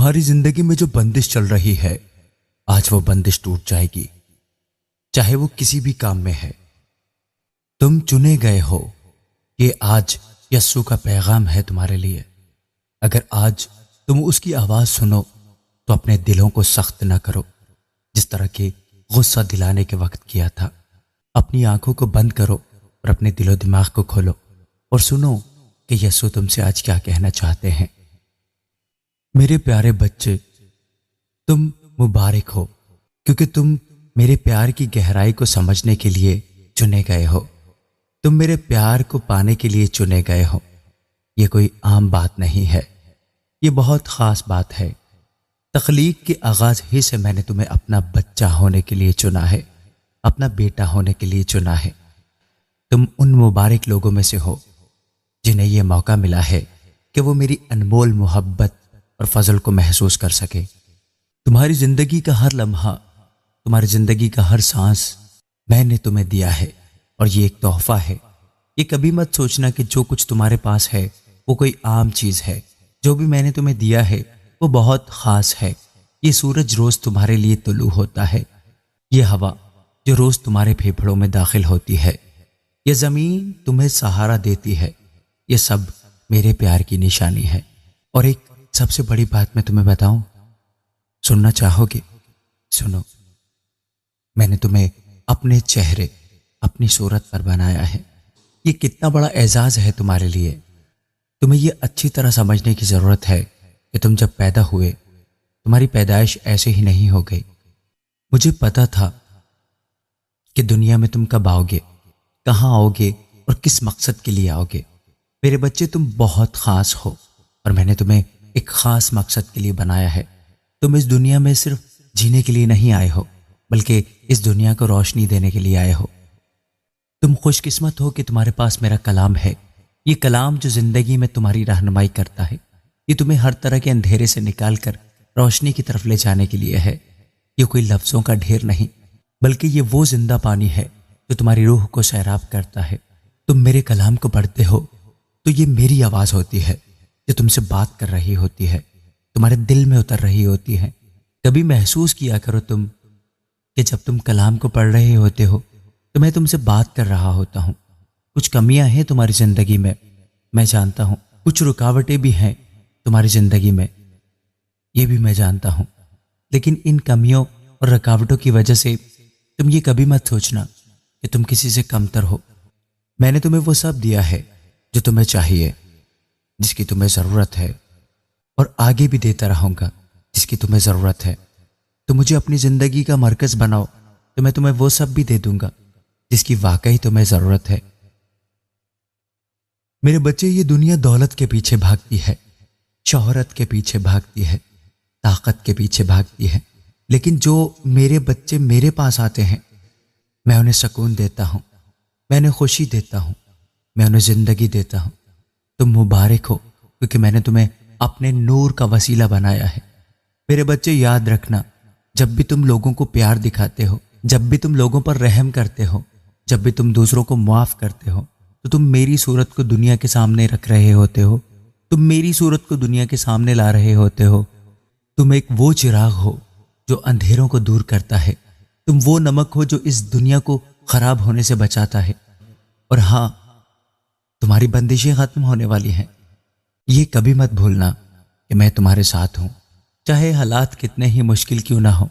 تمہاری زندگی میں جو بندش چل رہی ہے، آج وہ بندش ٹوٹ جائے گی، چاہے وہ کسی بھی کام میں ہے۔ تم چنے گئے ہو، یہ آج یسوع کا پیغام ہے تمہارے لیے۔ اگر آج تم اس کی آواز سنو تو اپنے دلوں کو سخت نہ کرو، جس طرح کہ غصہ دلانے کے وقت کیا تھا۔ اپنی آنکھوں کو بند کرو اور اپنے دل و دماغ کو کھولو اور سنو کہ یسوع تم سے آج کیا کہنا چاہتے ہیں۔ میرے پیارے بچے، تم مبارک ہو، کیونکہ تم میرے پیار کی گہرائی کو سمجھنے کے لیے چنے گئے ہو۔ تم میرے پیار کو پانے کے لیے چنے گئے ہو۔ یہ کوئی عام بات نہیں ہے، یہ بہت خاص بات ہے۔ تخلیق کے آغاز ہی سے میں نے تمہیں اپنا بچہ ہونے کے لیے چنا ہے، اپنا بیٹا ہونے کے لیے چنا ہے۔ تم ان مبارک لوگوں میں سے ہو جنہیں یہ موقع ملا ہے کہ وہ میری انمول محبت اور فضل کو محسوس کر سکے۔ تمہاری زندگی کا ہر لمحہ، تمہاری زندگی کا ہر سانس میں نے تمہیں دیا ہے، اور یہ ایک تحفہ ہے۔ یہ کبھی مت سوچنا کہ جو کچھ تمہارے پاس ہے وہ کوئی عام چیز ہے۔ جو بھی میں نے تمہیں دیا ہے وہ بہت خاص ہے۔ یہ سورج روز تمہارے لیے طلوع ہوتا ہے، یہ ہوا جو روز تمہارے پھیپھڑوں میں داخل ہوتی ہے، یہ زمین تمہیں سہارا دیتی ہے، یہ سب میرے پیار کی نشانی ہے۔ اور ایک سب سے بڑی بات میں تمہیں بتاؤں، سننا چاہو گے؟ سنو، میں نے تمہیں اپنے چہرے، اپنی صورت پر بنایا ہے۔ یہ کتنا بڑا اعزاز ہے تمہارے لیے۔ تمہیں یہ اچھی طرح سمجھنے کی ضرورت ہے کہ تم جب پیدا ہوئے، تمہاری پیدائش ایسے ہی نہیں ہو گئی۔ مجھے پتا تھا کہ دنیا میں تم کب آؤ گے، کہاں آؤ گے اور کس مقصد کے لیے آؤ گے۔ میرے بچے، تم بہت خاص ہو، اور میں نے تمہیں ایک خاص مقصد کے لیے بنایا ہے۔ تم اس دنیا میں صرف جینے کے لیے نہیں آئے ہو، بلکہ اس دنیا کو روشنی دینے کے لیے آئے ہو۔ تم خوش قسمت ہو کہ تمہارے پاس میرا کلام ہے۔ یہ کلام جو زندگی میں تمہاری رہنمائی کرتا ہے، یہ تمہیں ہر طرح کے اندھیرے سے نکال کر روشنی کی طرف لے جانے کے لیے ہے۔ یہ کوئی لفظوں کا ڈھیر نہیں، بلکہ یہ وہ زندہ پانی ہے جو تمہاری روح کو سیراب کرتا ہے۔ تم میرے کلام کو پڑھتے ہو تو یہ میری آواز ہوتی ہے جو تم سے بات کر رہی ہوتی ہے، تمہارے دل میں اتر رہی ہوتی ہے۔ کبھی محسوس کیا کرو تم کہ جب تم کلام کو پڑھ رہے ہوتے ہو تو میں تم سے بات کر رہا ہوتا ہوں۔ کچھ کمیاں ہیں تمہاری زندگی میں جانتا ہوں، کچھ رکاوٹیں بھی ہیں تمہاری زندگی میں، یہ بھی میں جانتا ہوں، لیکن ان کمیوں اور رکاوٹوں کی وجہ سے تم یہ کبھی مت سوچنا کہ تم کسی سے کمتر ہو۔ میں نے تمہیں وہ سب دیا ہے جو تمہیں چاہیے، جس کی تمہیں ضرورت ہے، اور آگے بھی دیتا رہوں گا جس کی تمہیں ضرورت ہے۔ تو مجھے اپنی زندگی کا مرکز بناؤ تو میں تمہیں وہ سب بھی دے دوں گا جس کی واقعی تمہیں ضرورت ہے۔ میرے بچے، یہ دنیا دولت کے پیچھے بھاگتی ہے، شہرت کے پیچھے بھاگتی ہے، طاقت کے پیچھے بھاگتی ہے، لیکن جو میرے بچے میرے پاس آتے ہیں، میں انہیں سکون دیتا ہوں، میں انہیں خوشی دیتا ہوں، میں انہیں زندگی دیتا ہوں۔ تم مبارک ہو، کیونکہ میں نے تمہیں اپنے نور کا وسیلہ بنایا ہے۔ میرے بچے، یاد رکھنا، جب بھی تم لوگوں کو پیار دکھاتے ہو، جب بھی تم لوگوں پر رحم کرتے ہو، جب بھی تم دوسروں کو معاف کرتے ہو، تو تم میری صورت کو دنیا کے سامنے رکھ رہے ہوتے ہو، تم میری صورت کو دنیا کے سامنے لا رہے ہوتے ہو۔ تم ایک وہ چراغ ہو جو اندھیروں کو دور کرتا ہے، تم وہ نمک ہو جو اس دنیا کو خراب ہونے سے بچاتا ہے۔ اور ہاں، تمہاری بندشیں ختم ہونے والی ہیں۔ یہ کبھی مت بھولنا کہ میں تمہارے ساتھ ہوں، چاہے حالات کتنے ہی مشکل کیوں نہ ہو،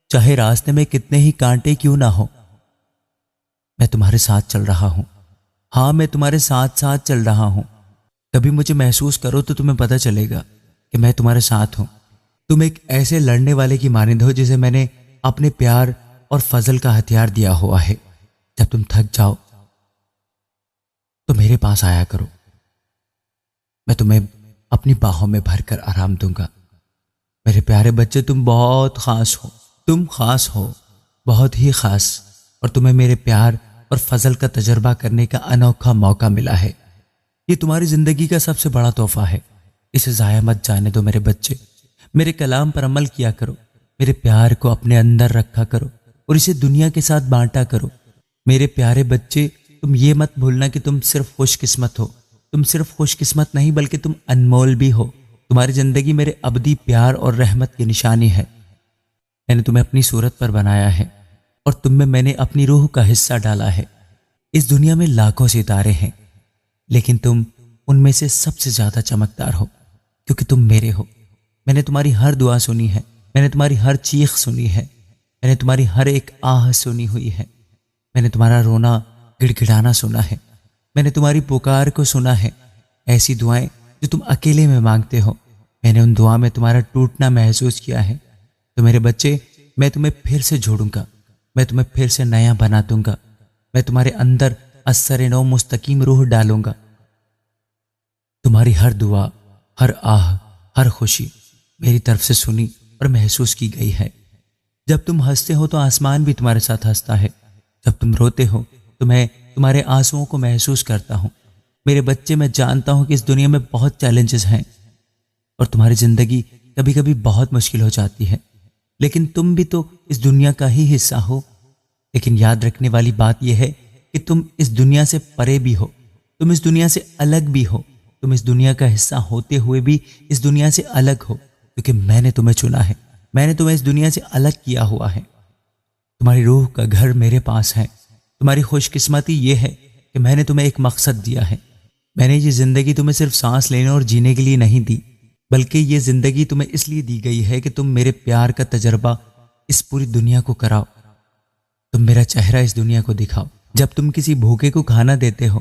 چاہے راستے میں کتنے ہی کانٹے کیوں نہ ہو، میں تمہارے ساتھ چل رہا ہوں۔ ہاں، میں تمہارے ساتھ ساتھ چل رہا ہوں۔ کبھی مجھے محسوس کرو تو تمہیں پتہ چلے گا کہ میں تمہارے ساتھ ہوں۔ تم ایک ایسے لڑنے والے کی مانند ہو جسے میں نے اپنے پیار اور فضل کا ہتھیار دیا ہوا ہے۔ جب تم تھک جاؤ تو میرے پاس آیا کرو، میں تمہیں اپنی باہوں میں بھر کر آرام دوں گا۔ میرے پیارے بچے، تم بہت خاص ہو، تم خاص ہو، بہت ہی خاص، اور تمہیں میرے پیار اور فضل کا تجربہ کرنے کا انوکھا موقع ملا ہے۔ یہ تمہاری زندگی کا سب سے بڑا تحفہ ہے، اسے ضائع مت جانے دو۔ میرے بچے، میرے کلام پر عمل کیا کرو، میرے پیار کو اپنے اندر رکھا کرو اور اسے دنیا کے ساتھ بانٹا کرو۔ میرے پیارے بچے، تم یہ مت بھولنا کہ تم صرف خوش قسمت ہو، تم صرف خوش قسمت نہیں بلکہ تم انمول بھی ہو۔ تمہاری زندگی میرے ابدی پیار اور رحمت کی نشانی ہے۔ میں نے تمہیں اپنی صورت پر بنایا ہے اور تم میں نے اپنی روح کا حصہ ڈالا ہے۔ اس دنیا میں لاکھوں ستارے ہیں، لیکن تم ان میں سے سب سے زیادہ چمکدار ہو، کیونکہ تم میرے ہو۔ میں نے تمہاری ہر دعا سنی ہے، میں نے تمہاری ہر چیخ سنی ہے، میں نے تمہاری ہر ایک آہ سنی ہوئی ہے، میں نے تمہارا رونا گڑ گڑانا سنا ہے، میں نے تمہاری پکار کو سنا ہے۔ ایسی دعائیں جو تم اکیلے میں مانگتے ہو، میں نے ان دعا میں تمہارا ٹوٹنا محسوس کیا ہے۔ تو میرے بچے، میں تمہیں پھر سے جوڑوں گا، میں تمہیں پھر سے نیا بنا دوں گا، میں تمہارے اندر اثر نو مستقیم روح ڈالوں گا۔ تمہاری ہر دعا، ہر آہ، ہر خوشی میری طرف سے سنی اور محسوس کی گئی ہے۔ جب تم ہنستے ہو تو آسمان بھی تمہارے ساتھ ہنستا ہے، جب تم روتے ہو تو میں تمہارے آنسوؤں کو محسوس کرتا ہوں۔ میرے بچے، میں جانتا ہوں کہ اس دنیا میں بہت چیلنجز ہیں اور تمہاری زندگی کبھی کبھی بہت مشکل ہو جاتی ہے، لیکن تم بھی تو اس دنیا کا ہی حصہ ہو۔ لیکن یاد رکھنے والی بات یہ ہے کہ تم اس دنیا سے پرے بھی ہو، تم اس دنیا سے الگ بھی ہو، تم اس دنیا کا حصہ ہوتے ہوئے بھی اس دنیا سے الگ ہو، کیونکہ میں نے تمہیں چنا ہے، میں نے تمہیں اس دنیا سے الگ کیا ہوا ہے۔ تمہاری روح کا گھر میرے پاس ہے۔ تمہاری خوش قسمتی یہ ہے کہ میں نے تمہیں ایک مقصد دیا ہے۔ میں نے یہ زندگی تمہیں صرف سانس لینے اور جینے کے لیے نہیں دی، بلکہ یہ زندگی تمہیں اس لیے دی گئی ہے کہ تم میرے پیار کا تجربہ اس پوری دنیا کو کراؤ، تم میرا چہرہ اس دنیا کو دکھاؤ۔ جب تم کسی بھوکے کو کھانا دیتے ہو،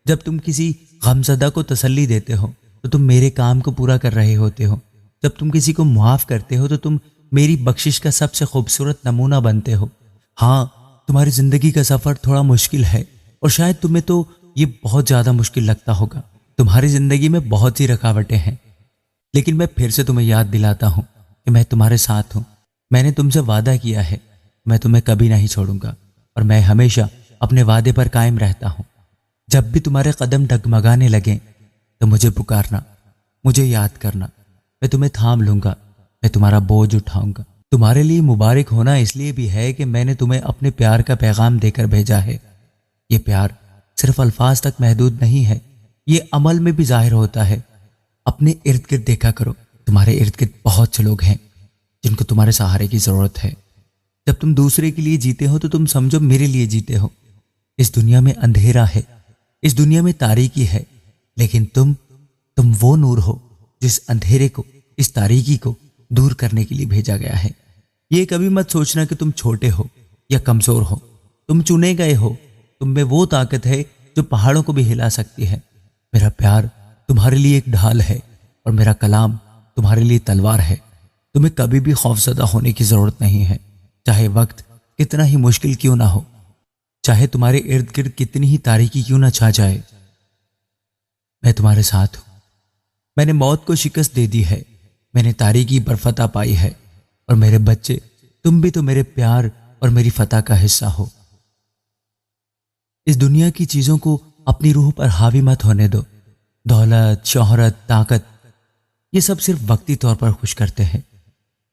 جب تم کسی غمزدہ کو تسلی دیتے ہو، تو تم میرے کام کو پورا کر رہے ہوتے ہو۔ جب تم کسی کو معاف کرتے ہو تو تم میری بخشش کا سب سے خوبصورت نمونہ بنتے ہو۔ ہاں، تمہاری زندگی کا سفر تھوڑا مشکل ہے اور شاید تمہیں تو یہ بہت زیادہ مشکل لگتا ہوگا۔ تمہاری زندگی میں بہت سی رکاوٹیں ہیں، لیکن میں پھر سے تمہیں یاد دلاتا ہوں کہ میں تمہارے ساتھ ہوں۔ میں نے تم سے وعدہ کیا ہے، میں تمہیں کبھی نہیں چھوڑوں گا اور میں ہمیشہ اپنے وعدے پر قائم رہتا ہوں۔ جب بھی تمہارے قدم ڈگمگانے لگیں تو مجھے پکارنا، مجھے یاد کرنا، میں تمہیں تھام لوں گا، میں تمہارا بوجھ اٹھاؤں گا۔ تمہارے لیے مبارک ہونا اس لیے بھی ہے کہ میں نے تمہیں اپنے پیار کا پیغام دے کر بھیجا ہے۔ یہ پیار صرف الفاظ تک محدود نہیں ہے، یہ عمل میں بھی ظاہر ہوتا ہے۔ اپنے ارد گرد دیکھا کرو، تمہارے ارد گرد بہت سے لوگ ہیں جن کو تمہارے سہارے کی ضرورت ہے۔ جب تم دوسرے کے لیے جیتے ہو تو تم سمجھو میرے لیے جیتے ہو۔ اس دنیا میں اندھیرا ہے، اس دنیا میں تاریکی ہے، لیکن تم وہ نور ہو جس اندھیرے کو، اس تاریکی کو دور کرنے کے لیے بھیجا گیا ہے۔ یہ کبھی مت سوچنا کہ تم چھوٹے ہو یا کمزور ہو، تم چنے گئے ہو، تم میں وہ طاقت ہے جو پہاڑوں کو بھی ہلا سکتی ہے۔ میرا پیار تمہارے لیے ایک ڈھال ہے اور میرا کلام تمہارے لیے تلوار ہے۔ تمہیں کبھی بھی خوفزدہ ہونے کی ضرورت نہیں ہے، چاہے وقت کتنا ہی مشکل کیوں نہ ہو، چاہے تمہارے ارد گرد کتنی ہی تاریکی کیوں نہ چھا جائے، میں تمہارے ساتھ ہوں۔ میں نے موت کو شکست دے دی ہے، میں نے تاریکی پر فتح پائی ہے، اور میرے بچے، تم بھی تو میرے پیار اور میری فتح کا حصہ ہو۔ اس دنیا کی چیزوں کو اپنی روح پر حاوی مت ہونے دو۔ دولت، شہرت، طاقت، یہ سب صرف وقتی طور پر خوش کرتے ہیں،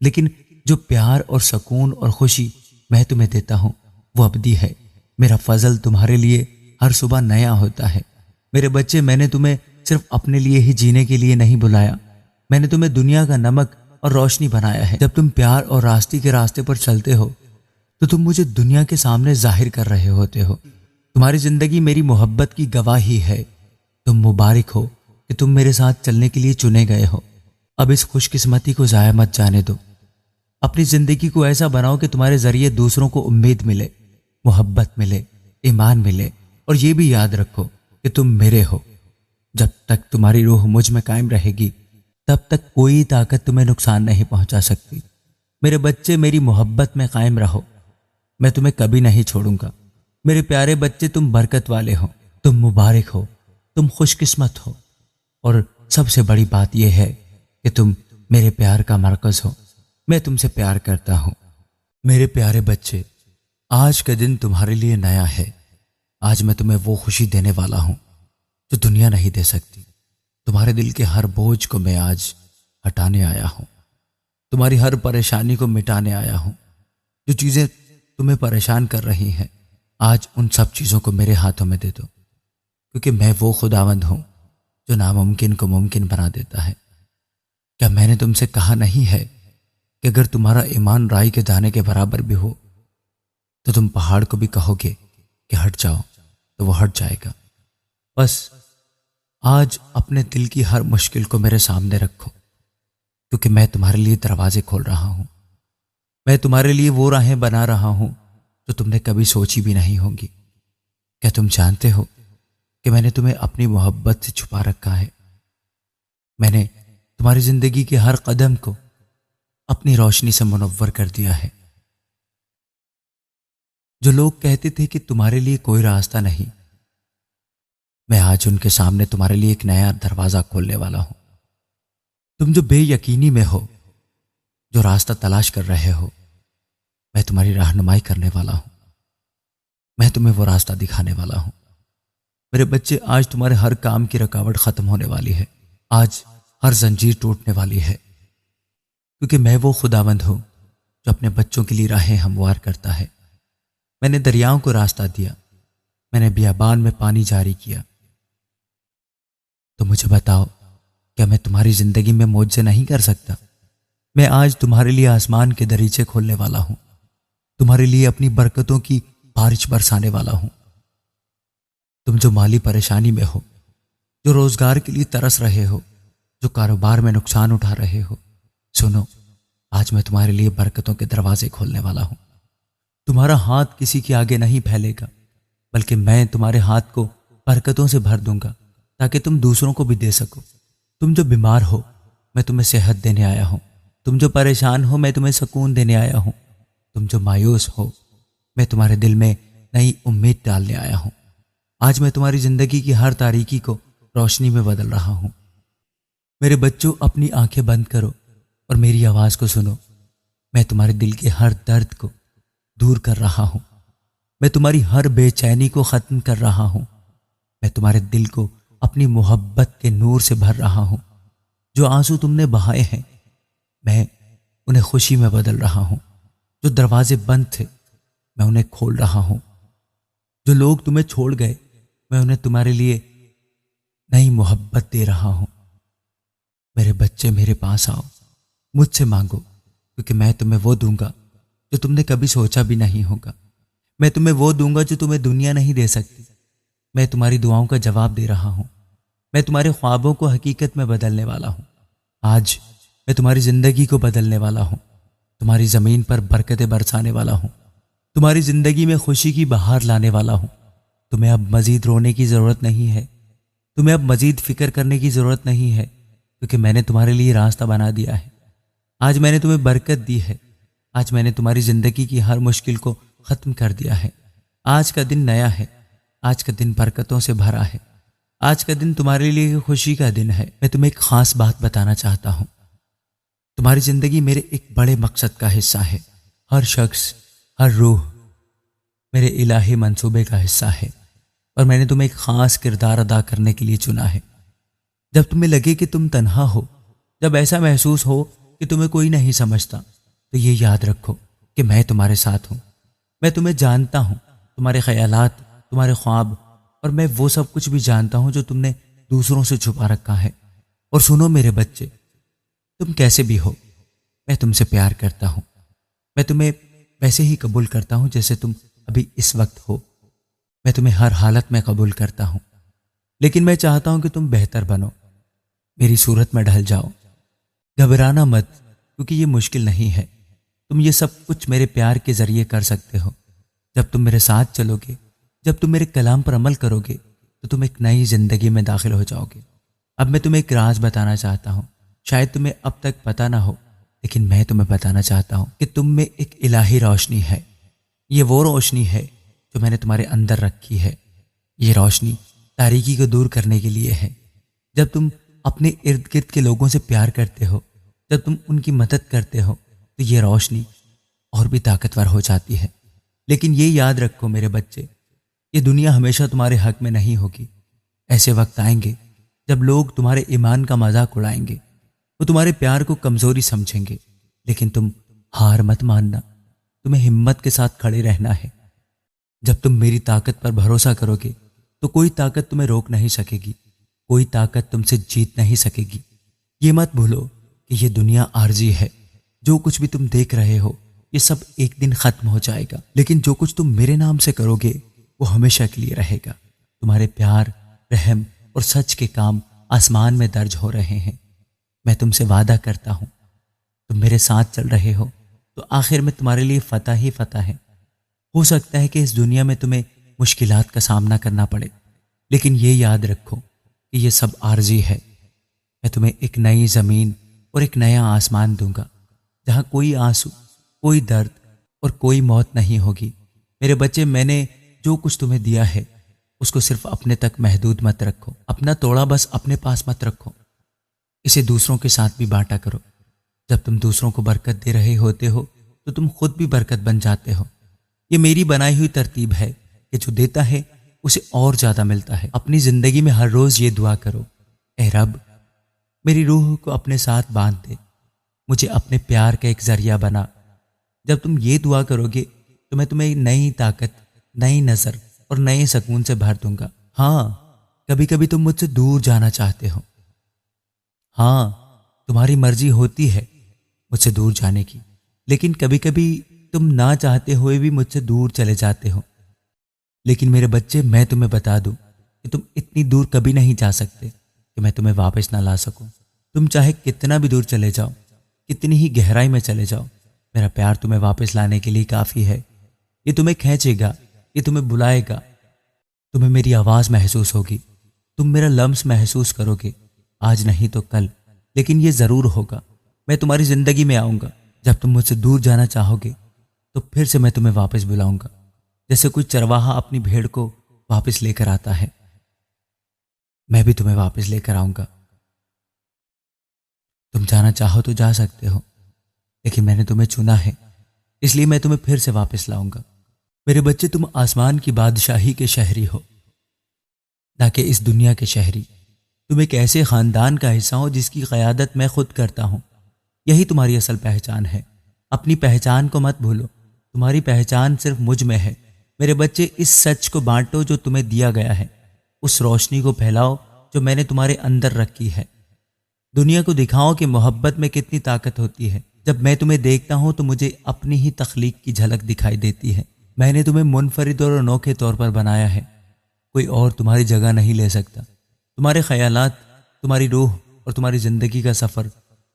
لیکن جو پیار اور سکون اور خوشی میں تمہیں دیتا ہوں وہ ابدی ہے۔ میرا فضل تمہارے لیے ہر صبح نیا ہوتا ہے۔ میرے بچے، میں نے تمہیں صرف اپنے لیے ہی جینے کے لیے نہیں بلایا، میں نے تمہیں دنیا کا نمک اور روشنی بنایا ہے۔ جب تم پیار اور راستے کے راستے پر چلتے ہو تو تم مجھے دنیا کے سامنے ظاہر کر رہے ہوتے ہو۔ تمہاری زندگی میری محبت کی گواہی ہے۔ تم مبارک ہو کہ تم میرے ساتھ چلنے کے لیے چنے گئے ہو۔ اب اس خوش قسمتی کو ضائع مت جانے دو۔ اپنی زندگی کو ایسا بناؤ کہ تمہارے ذریعے دوسروں کو امید ملے، محبت ملے، ایمان ملے، اور یہ بھی یاد رکھو کہ تم میرے ہو۔ جب تک تمہاری روح مجھ میں قائم رہے گی تب تک کوئی طاقت تمہیں نقصان نہیں پہنچا سکتی۔ میرے بچے، میری محبت میں قائم رہو، میں تمہیں کبھی نہیں چھوڑوں گا۔ میرے پیارے بچے، تم برکت والے ہو، تم مبارک ہو، تم خوش قسمت ہو، اور سب سے بڑی بات یہ ہے کہ تم میرے پیار کا مرکز ہو۔ میں تم سے پیار کرتا ہوں۔ میرے پیارے بچے، آج کا دن تمہارے لیے نیا ہے۔ آج میں تمہیں وہ خوشی دینے والا ہوں جو دنیا نہیں دے سکتی۔ تمہارے دل کے ہر بوجھ کو میں آج ہٹانے آیا ہوں، تمہاری ہر پریشانی کو مٹانے آیا ہوں۔ جو چیزیں تمہیں پریشان کر رہی ہیں، آج ان سب چیزوں کو میرے ہاتھوں میں دے دو، کیونکہ میں وہ خداوند ہوں جو ناممکن کو ممکن بنا دیتا ہے۔ کیا میں نے تم سے کہا نہیں ہے کہ اگر تمہارا ایمان رائی کے دانے کے برابر بھی ہو تو تم پہاڑ کو بھی کہو گے کہ ہٹ جاؤ تو وہ ہٹ جائے گا؟ بس آج اپنے دل کی ہر مشکل کو میرے سامنے رکھو، کیونکہ میں تمہارے لیے دروازے کھول رہا ہوں، میں تمہارے لیے وہ راہیں بنا رہا ہوں جو تم نے کبھی سوچی بھی نہیں ہوں گی۔ کیا تم جانتے ہو کہ میں نے تمہیں اپنی محبت سے چھپا رکھا ہے؟ میں نے تمہاری زندگی کے ہر قدم کو اپنی روشنی سے منور کر دیا ہے۔ جو لوگ کہتے تھے کہ تمہارے لیے کوئی راستہ نہیں، میں آج ان کے سامنے تمہارے لیے ایک نیا دروازہ کھولنے والا ہوں۔ تم جو بے یقینی میں ہو، جو راستہ تلاش کر رہے ہو، میں تمہاری رہنمائی کرنے والا ہوں، میں تمہیں وہ راستہ دکھانے والا ہوں۔ میرے بچے، آج تمہارے ہر کام کی رکاوٹ ختم ہونے والی ہے، آج ہر زنجیر ٹوٹنے والی ہے، کیونکہ میں وہ خداوند ہوں جو اپنے بچوں کے لیے راہیں ہموار کرتا ہے۔ میں نے دریاؤں کو راستہ دیا، میں نے بیابان میں پانی جاری کیا۔ تو مجھے بتاؤ، کیا میں تمہاری زندگی میں معجزے نہیں کر سکتا؟ میں آج تمہارے لیے آسمان کے دریچے کھولنے والا ہوں، تمہارے لیے اپنی برکتوں کی بارش برسانے والا ہوں۔ تم جو مالی پریشانی میں ہو، جو روزگار کے لیے ترس رہے ہو، جو کاروبار میں نقصان اٹھا رہے ہو، سنو، آج میں تمہارے لیے برکتوں کے دروازے کھولنے والا ہوں۔ تمہارا ہاتھ کسی کے آگے نہیں پھیلے گا، بلکہ میں تمہارے ہاتھ کو برکتوں سے بھر دوں گا تاکہ تم دوسروں کو بھی دے سکو۔ تم جو بیمار ہو، میں تمہیں صحت دینے آیا ہوں۔ تم جو پریشان ہو، میں تمہیں سکون دینے آیا ہوں۔ تم جو مایوس ہو، میں تمہارے دل میں نئی امید ڈالنے آیا ہوں۔ آج میں تمہاری زندگی کی ہر تاریکی کو روشنی میں بدل رہا ہوں۔ میرے بچوں، اپنی آنکھیں بند کرو اور میری آواز کو سنو۔ میں تمہارے دل کے ہر درد کو دور کر رہا ہوں، میں تمہاری ہر بے چینی کو ختم کر رہا ہوں، میں تمہارے دل کو اپنی محبت کے نور سے بھر رہا ہوں۔ جو آنسو تم نے بہائے ہیں، میں انہیں خوشی میں بدل رہا ہوں۔ جو دروازے بند تھے، میں انہیں کھول رہا ہوں۔ جو لوگ تمہیں چھوڑ گئے، میں انہیں تمہارے لیے نئی محبت دے رہا ہوں۔ میرے بچے، میرے پاس آؤ، مجھ سے مانگو، کیونکہ میں تمہیں وہ دوں گا جو تم نے کبھی سوچا بھی نہیں ہوگا۔ میں تمہیں وہ دوں گا جو تمہیں دنیا نہیں دے سکتی۔ میں تمہاری دعاؤں کا جواب دے رہا ہوں، میں تمہارے خوابوں کو حقیقت میں بدلنے والا ہوں۔ آج میں تمہاری زندگی کو بدلنے والا ہوں، تمہاری زمین پر برکتیں برسانے والا ہوں، تمہاری زندگی میں خوشی کی بہار لانے والا ہوں۔ تمہیں اب مزید رونے کی ضرورت نہیں ہے، تمہیں اب مزید فکر کرنے کی ضرورت نہیں ہے، کیونکہ میں نے تمہارے لیے راستہ بنا دیا ہے۔ آج میں نے تمہیں برکت دی ہے، آج میں نے تمہاری زندگی کی ہر مشکل کو ختم کر دیا ہے۔ آج کا دن نیا ہے، آج کا دن برکتوں سے بھرا ہے، آج کا دن تمہارے لیے خوشی کا دن ہے۔ میں تمہیں ایک خاص بات بتانا چاہتا ہوں، تمہاری زندگی میرے ایک بڑے مقصد کا حصہ ہے۔ ہر شخص، ہر روح میرے الہی منصوبے کا حصہ ہے، اور میں نے تمہیں ایک خاص کردار ادا کرنے کے لیے چنا ہے۔ جب تمہیں لگے کہ تم تنہا ہو، جب ایسا محسوس ہو کہ تمہیں کوئی نہیں سمجھتا، تو یہ یاد رکھو کہ میں تمہارے ساتھ ہوں۔ میں تمہیں جانتا ہوں، تمہارے خیالات، تمہارے خواب، اور میں وہ سب کچھ بھی جانتا ہوں جو تم نے دوسروں سے چھپا رکھا ہے۔ اور سنو میرے بچے، تم کیسے بھی ہو، میں تم سے پیار کرتا ہوں۔ میں تمہیں ویسے ہی قبول کرتا ہوں جیسے تم ابھی اس وقت ہو۔ میں تمہیں ہر حالت میں قبول کرتا ہوں، لیکن میں چاہتا ہوں کہ تم بہتر بنو، میری صورت میں ڈھل جاؤ۔ گھبرانا مت، کیونکہ یہ مشکل نہیں ہے۔ تم یہ سب کچھ میرے پیار کے ذریعے کر سکتے ہو۔ جب تم میرے ساتھ چلو گے، جب تم میرے کلام پر عمل کرو گے، تو تم ایک نئی زندگی میں داخل ہو جاؤ گے۔ اب میں تمہیں ایک راز بتانا چاہتا ہوں، شاید تمہیں اب تک پتہ نہ ہو، لیکن میں تمہیں بتانا چاہتا ہوں کہ تم میں ایک الہی روشنی ہے۔ یہ وہ روشنی ہے جو میں نے تمہارے اندر رکھی ہے۔ یہ روشنی تاریکی کو دور کرنے کے لیے ہے۔ جب تم اپنے ارد گرد کے لوگوں سے پیار کرتے ہو، جب تم ان کی مدد کرتے ہو، تو یہ روشنی اور بھی طاقتور ہو جاتی ہے۔ لیکن یہ یاد رکھو میرے بچے، یہ دنیا ہمیشہ تمہارے حق میں نہیں ہوگی۔ ایسے وقت آئیں گے جب لوگ تمہارے ایمان کا مذاق اڑائیں گے، وہ تمہارے پیار کو کمزوری سمجھیں گے، لیکن تم ہار مت ماننا، تمہیں ہمت کے ساتھ کھڑے رہنا ہے۔ جب تم میری طاقت پر بھروسہ کرو گے تو کوئی طاقت تمہیں روک نہیں سکے گی، کوئی طاقت تم سے جیت نہیں سکے گی۔ یہ مت بھولو کہ یہ دنیا عارضی ہے، جو کچھ بھی تم دیکھ رہے ہو یہ سب ایک دن ختم ہو جائے گا، لیکن جو کچھ تم میرے نام سے کرو گے وہ ہمیشہ کے لیے رہے گا۔ تمہارے پیار، رحم اور سچ کے کام آسمان میں درج ہو رہے ہیں۔ میں تم سے وعدہ کرتا ہوں، تم میرے ساتھ چل رہے ہو تو آخر میں تمہارے لیے فتح ہی فتح ہے۔ ہو سکتا ہے کہ اس دنیا میں تمہیں مشکلات کا سامنا کرنا پڑے، لیکن یہ یاد رکھو کہ یہ سب عارضی ہے۔ میں تمہیں ایک نئی زمین اور ایک نیا آسمان دوں گا جہاں کوئی آنسو، کوئی درد اور کوئی موت نہیں ہوگی۔ میرے بچے، میں نے جو کچھ تمہیں دیا ہے اس کو صرف اپنے تک محدود مت رکھو، اپنا توڑا بس اپنے پاس مت رکھو، اسے دوسروں کے ساتھ بھی بانٹا کرو۔ جب تم دوسروں کو برکت دے رہے ہوتے ہو تو تم خود بھی برکت بن جاتے ہو۔ یہ میری بنائی ہوئی ترتیب ہے کہ جو دیتا ہے اسے اور زیادہ ملتا ہے۔ اپنی زندگی میں ہر روز یہ دعا کرو، اے رب میری روح کو اپنے ساتھ باندھ دے، مجھے اپنے پیار کا ایک ذریعہ بنا۔ جب تم یہ دعا کرو گے تو میں تمہیں نئی طاقت، نئی نظر اور نئے سکون سے بھر دوں گا۔ ہاں، کبھی کبھی تم مجھ سے دور جانا چاہتے ہو، ہاں تمہاری مرضی ہوتی ہے مجھ سے دور جانے کی، لیکن کبھی کبھی تم نہ چاہتے ہوئے بھی مجھ سے دور چلے جاتے ہو۔ لیکن میرے بچے، میں تمہیں بتا دوں کہ تم اتنی دور کبھی نہیں جا سکتے کہ میں تمہیں واپس نہ لا سکوں۔ تم چاہے کتنا بھی دور چلے جاؤ، کتنی ہی گہرائی میں چلے جاؤ، میرا پیار تمہیں واپس لانے کے لیے کافی ہے۔ یہ تمہیں کھینچے گا، یہ تمہیں بلائے گا، تمہیں میری آواز محسوس ہوگی، تم میرا لمس محسوس کرو گے، آج نہیں تو کل، لیکن یہ ضرور ہوگا۔ میں تمہاری زندگی میں آؤں گا۔ جب تم مجھ سے دور جانا چاہو گے تو پھر سے میں تمہیں واپس بلاؤں گا، جیسے کوئی چرواہا اپنی بھیڑ کو واپس لے کر آتا ہے، میں بھی تمہیں واپس لے کر آؤں گا۔ تم جانا چاہو تو جا سکتے ہو، لیکن میں نے تمہیں چنا ہے، اس لیے میں تمہیں پھر سے واپس لاؤں گا۔ میرے بچے، تم آسمان کی بادشاہی کے شہری ہو، نہ کہ اس دنیا کے شہری۔ تم ایک ایسے خاندان کا حصہ ہو جس کی قیادت میں خود کرتا ہوں۔ یہی تمہاری اصل پہچان ہے۔ اپنی پہچان کو مت بھولو، تمہاری پہچان صرف مجھ میں ہے۔ میرے بچے، اس سچ کو بانٹو جو تمہیں دیا گیا ہے، اس روشنی کو پھیلاؤ جو میں نے تمہارے اندر رکھی ہے۔ دنیا کو دکھاؤ کہ محبت میں کتنی طاقت ہوتی ہے۔ جب میں تمہیں دیکھتا ہوں تو مجھے اپنی ہی تخلیق کی جھلک دکھائی دیتی ہے۔ میں نے تمہیں منفرد اور انوکھے طور پر بنایا ہے، کوئی اور تمہاری جگہ نہیں لے سکتا۔ تمہارے خیالات، تمہاری روح اور تمہاری زندگی کا سفر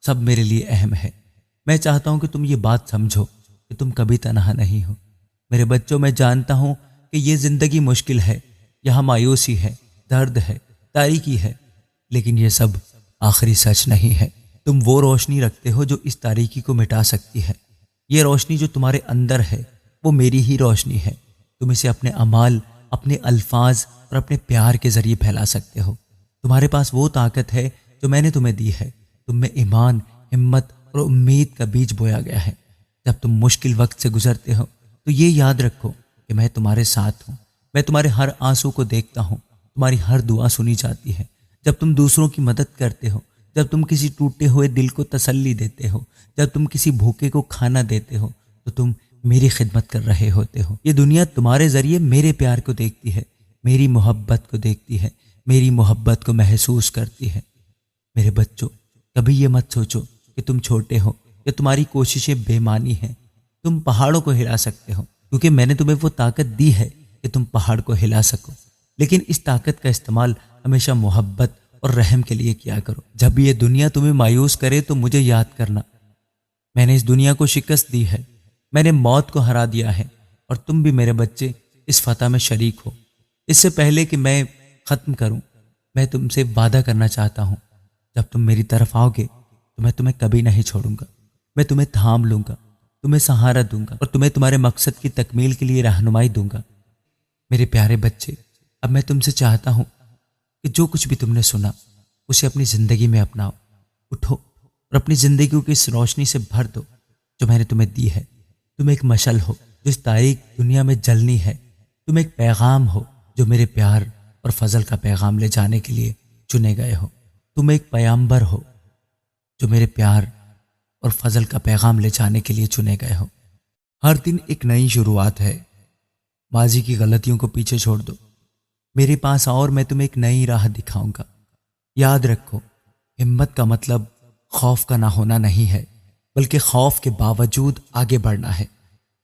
سب میرے لیے اہم ہے۔ میں چاہتا ہوں کہ تم یہ بات سمجھو کہ تم کبھی تنہا نہیں ہو۔ میرے بچوں، میں جانتا ہوں کہ یہ زندگی مشکل ہے، یہاں مایوسی ہے، درد ہے، تاریکی ہے، لیکن یہ سب آخری سچ نہیں ہے۔ تم وہ روشنی رکھتے ہو جو اس تاریکی کو مٹا سکتی ہے۔ یہ روشنی جو تمہارے اندر ہے وہ میری ہی روشنی ہے۔ تم اسے اپنے اعمال، اپنے الفاظ اور اپنے پیار کے ذریعے پھیلا سکتے ہو۔ تمہارے پاس وہ طاقت ہے جو میں نے تمہیں دی ہے۔ تم میں ایمان، ہمت اور امید کا بیج بویا گیا ہے۔ جب تم مشکل وقت سے گزرتے ہو تو یہ یاد رکھو کہ میں تمہارے ساتھ ہوں۔ میں تمہارے ہر آنسو کو دیکھتا ہوں، تمہاری ہر دعا سنی جاتی ہے۔ جب تم دوسروں کی مدد کرتے ہو، جب تم کسی ٹوٹے ہوئے دل کو تسلی دیتے ہو، جب تم کسی بھوکے کو کھانا دیتے ہو، تو تم میری خدمت کر رہے ہوتے ہو۔ یہ دنیا تمہارے ذریعے میرے پیار کو دیکھتی ہے، میری محبت کو دیکھتی ہے، میری محبت کو محسوس کرتی ہے۔ میرے بچوں، کبھی یہ مت سوچو کہ تم چھوٹے ہو یا تمہاری کوششیں بے معنی ہیں۔ تم پہاڑوں کو ہلا سکتے ہو، کیونکہ میں نے تمہیں وہ طاقت دی ہے کہ تم پہاڑ کو ہلا سکو، لیکن اس طاقت کا استعمال ہمیشہ محبت اور رحم کے لیے کیا کرو۔ جب یہ دنیا تمہیں مایوس کرے تو مجھے یاد کرنا، میں نے اس دنیا کو شکست دی ہے، میں نے موت کو ہرا دیا ہے، اور تم بھی میرے بچے اس فتح میں شریک ہو۔ اس سے پہلے کہ میں ختم کروں، میں تم سے وعدہ کرنا چاہتا ہوں، جب تم میری طرف آؤ گے تو میں تمہیں کبھی نہیں چھوڑوں گا۔ میں تمہیں تھام لوں گا، تمہیں سہارا دوں گا، اور تمہیں تمہارے مقصد کی تکمیل کے لیے رہنمائی دوں گا۔ میرے پیارے بچے، اب میں تم سے چاہتا ہوں کہ جو کچھ بھی تم نے سنا اسے اپنی زندگی میں اپناؤ۔ اٹھو اور اپنی زندگیوں کی اس روشنی سے بھر دو جو میں نے تمہیں دی ہے۔ تم ایک مشعل ہو جو اس تاریک دنیا میں جلنی ہے۔ تم ایک پیغام ہو جو میرے پیار اور فضل کا پیغام لے جانے کے لیے چنے گئے ہو۔ تم ایک پیامبر ہو جو میرے پیار اور فضل کا پیغام لے جانے کے لیے چنے گئے ہو۔ ہر دن ایک نئی شروعات ہے۔ ماضی کی غلطیوں کو پیچھے چھوڑ دو، میرے پاس آؤ اور میں تمہیں ایک نئی راہ دکھاؤں گا۔ یاد رکھو، ہمت کا مطلب خوف کا نہ ہونا نہیں ہے، بلکہ خوف کے باوجود آگے بڑھنا ہے۔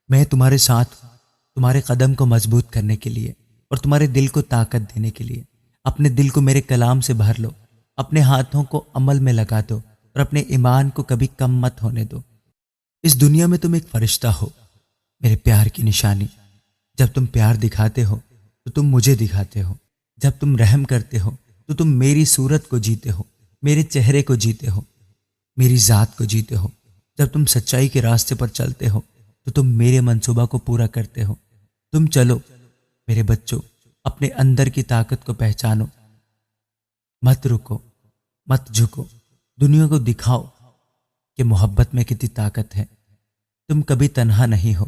میں تمہارے ساتھ ہوں، تمہارے قدم کو مضبوط کرنے کے لیے اور تمہارے دل کو طاقت دینے کے لیے۔ اپنے دل کو میرے کلام سے بھر لو، اپنے ہاتھوں کو عمل میں لگا دو اور اپنے ایمان کو کبھی کم مت ہونے دو۔ اس دنیا میں تم ایک فرشتہ ہو، میرے پیار کی نشانی۔ جب تم پیار دکھاتے ہو تو تم مجھے دکھاتے ہو، جب تم رحم کرتے ہو تو تم میری صورت کو جیتے ہو، میرے چہرے کو جیتے ہو، میری ذات کو جیتے ہو۔ جب تم سچائی کے راستے پر چلتے ہو تو تم میرے منصوبہ کو پورا کرتے ہو۔ تم چلو میرے بچوں، اپنے اندر کی طاقت کو پہچانو، مت رکو، مت جھکو، دنیا کو دکھاؤ کہ محبت میں کتنی طاقت ہے۔ تم کبھی تنہا نہیں ہو،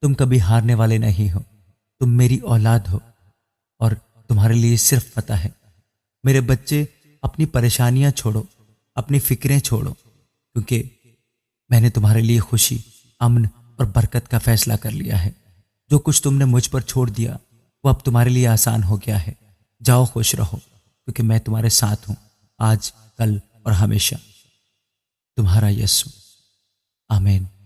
تم کبھی ہارنے والے نہیں ہو، تم میری اولاد ہو اور تمہارے لیے صرف فتح ہے۔ میرے بچے، اپنی پریشانیاں چھوڑو، اپنی فکریں چھوڑو، کیونکہ میں نے تمہارے لیے خوشی، امن اور برکت کا فیصلہ کر لیا ہے۔ جو کچھ تم نے مجھ پر چھوڑ دیا وہ اب تمہارے لیے آسان ہو گیا ہے۔ جاؤ، خوش رہو، کیونکہ میں تمہارے ساتھ ہوں، آج، کل اور ہمیشہ۔ تمہارا یسوع۔ آمین۔